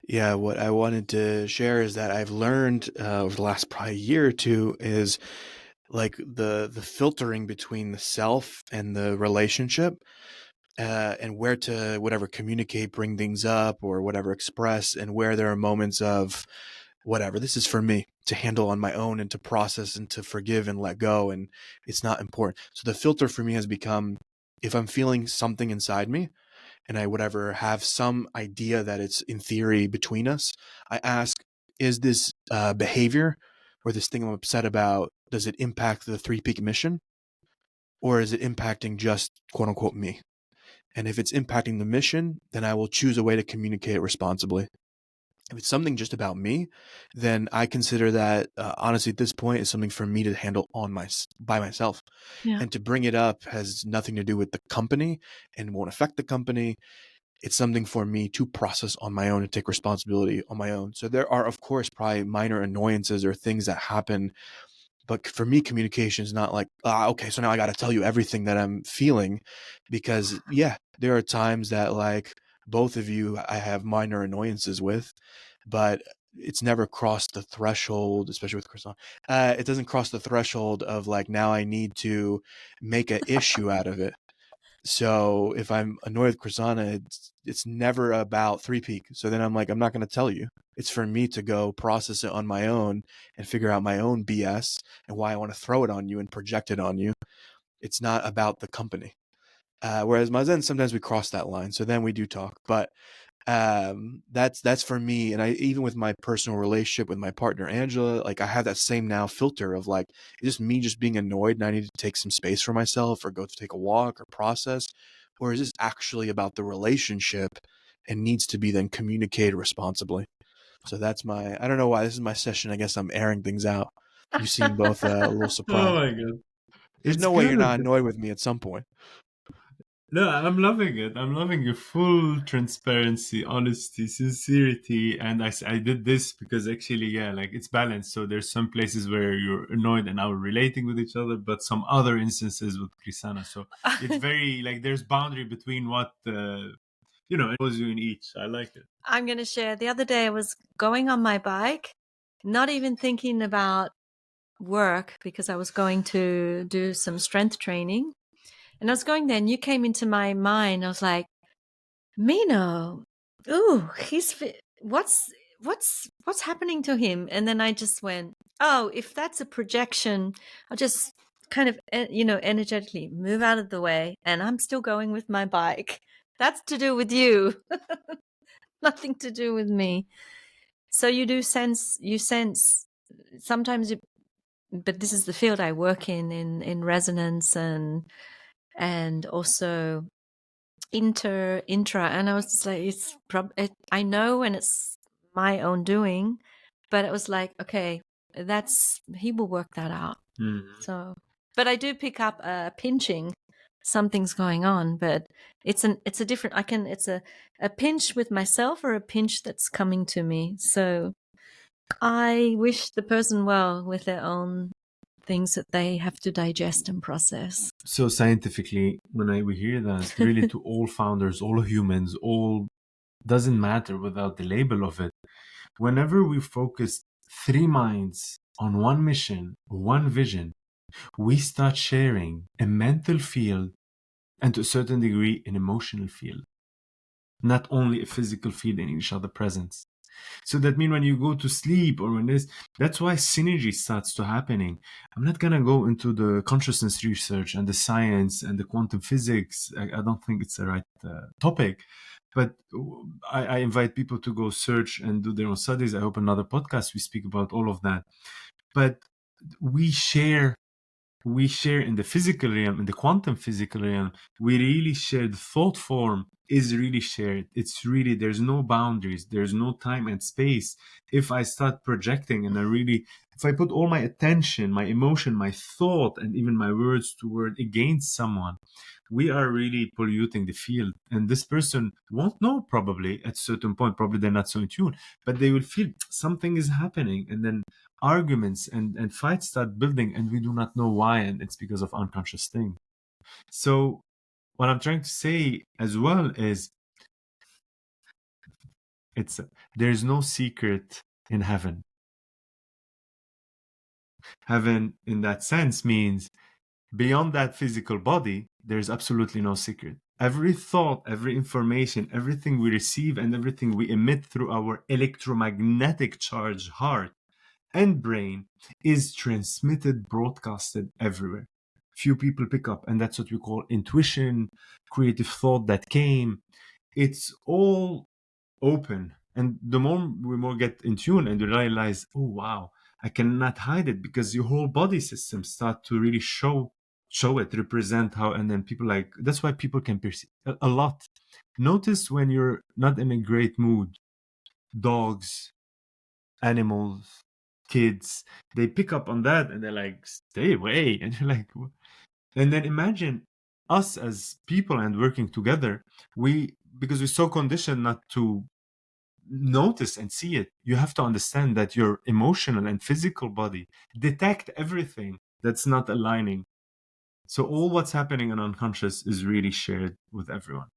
Yeah, what I wanted to share is that I've learned over the last probably year or two is like the filtering between the self and the relationship, and where to whatever communicate, bring things up, or whatever express, and where there are moments of whatever this is for me to handle on my own and to process and to forgive and let go, and it's not important. So the filter for me has become, if I'm feeling something inside me and I whatever have some idea that it's in theory between us, I ask, is this behavior or this thing I'm upset about, does it impact the three peak mission, or is it impacting just quote unquote me? And if it's impacting the mission, then I will choose a way to communicate responsibly. If it's something just about me, then I consider that honestly at this point is something for me to handle on my by myself. Yeah. And to bring it up has nothing to do with the company and won't affect the company. It's something for me to process on my own and take responsibility on my own. So there are, of course, probably minor annoyances or things that happen. But for me, communication is not like, okay, so now I got to tell you everything that I'm feeling. Because, yeah, there are times that, like, both of you I have minor annoyances with, but it's never crossed the threshold, especially with Krisana. It doesn't cross the threshold of, like, now I need to make an issue out of it. So if I'm annoyed with Krisana, it's never about three peak. So then I'm like, I'm not going to tell you. It's for me to go process it on my own and figure out my own BS and why I want to throw it on you and project it on you. It's not about the company. Whereas Mazen, sometimes we cross that line. So then we do talk. But that's for me. And I, even with my personal relationship with my partner Angela, like I have that same now filter of like, is this me just being annoyed and I need to take some space for myself or go to take a walk or process, or is this actually about the relationship and needs to be then communicated responsibly? So that's my, I don't know why this is my session. I guess I'm airing things out. You seem both a little Oh surprised. my god, There's it's no way you're not good. annoyed with me at some point. No, I'm loving it. I'm loving your full transparency, honesty, sincerity. And I did this because actually, yeah, like it's balanced. So there's some places where you're annoyed and now relating with each other, but some other instances with Krisana. So it's very like there's boundary between what, it was you in each. I like it. I'm going to share. The other day I was going on my bike, not even thinking about work because I was going to do some strength training. And I was going there and you came into my mind. I was like, Mino, ooh, what's happening to him? And then I just went, oh, if that's a projection, I'll just kind of, energetically move out of the way. And I'm still going with my bike. That's to do with you. Nothing to do with me. So you sense sometimes, but this is the field I work in resonance and also intra. And I was just like, I know, and it's my own doing, but it was like, okay, he will work that out. Mhm. So, but I do pick up pinching. Something's going on, but it's a different. It's a pinch with myself or a pinch that's coming to me. So I wish the person well with their own things that they have to digest and process. So scientifically, when we hear that, really to all founders, all humans, all doesn't matter without the label of it. Whenever we focus three minds on one mission, one vision, we start sharing a mental field and to a certain degree an emotional field, not only a physical field in each other presence. So that means when you go to sleep or that's why synergy starts to happening. I'm not gonna go into the consciousness research and the science and the quantum physics. I don't think it's the right topic. But I invite people to go search and do their own studies. I hope another podcast we speak about all of that. But we share in the physical realm, in the quantum physical realm, we really share. The thought form is really shared. It's really, there's no boundaries, there's no time and space. If I start projecting and if I put all my attention, my emotion, my thought, and even my words toward against someone, we are really polluting the field. And this person won't know probably at a certain point, probably they're not so in tune, but they will feel something is happening. And then arguments and fights start building and we do not know why, and it's because of unconscious thing. So what I'm trying to say as well is There's no secret in heaven. Heaven, in that sense, means beyond that physical body, there's absolutely no secret. Every thought, every information, everything we receive, and everything we emit through our electromagnetic charged heart and brain is transmitted, broadcasted everywhere. Few people pick up, and that's what we call intuition, creative thought that came. It's all open. And the more we get in tune and you realize, oh wow, I cannot hide it, because your whole body system start to really show it, represent how, and then people like, that's why people can perceive a lot. Notice when you're not in a great mood, dogs, animals, kids, they pick up on that and they're like, stay away. And you're like, and then imagine us as people and working together, because we're so conditioned not to notice and see it, you have to understand that your emotional and physical body detect everything that's not aligning. So all what's happening in unconscious is really shared with everyone.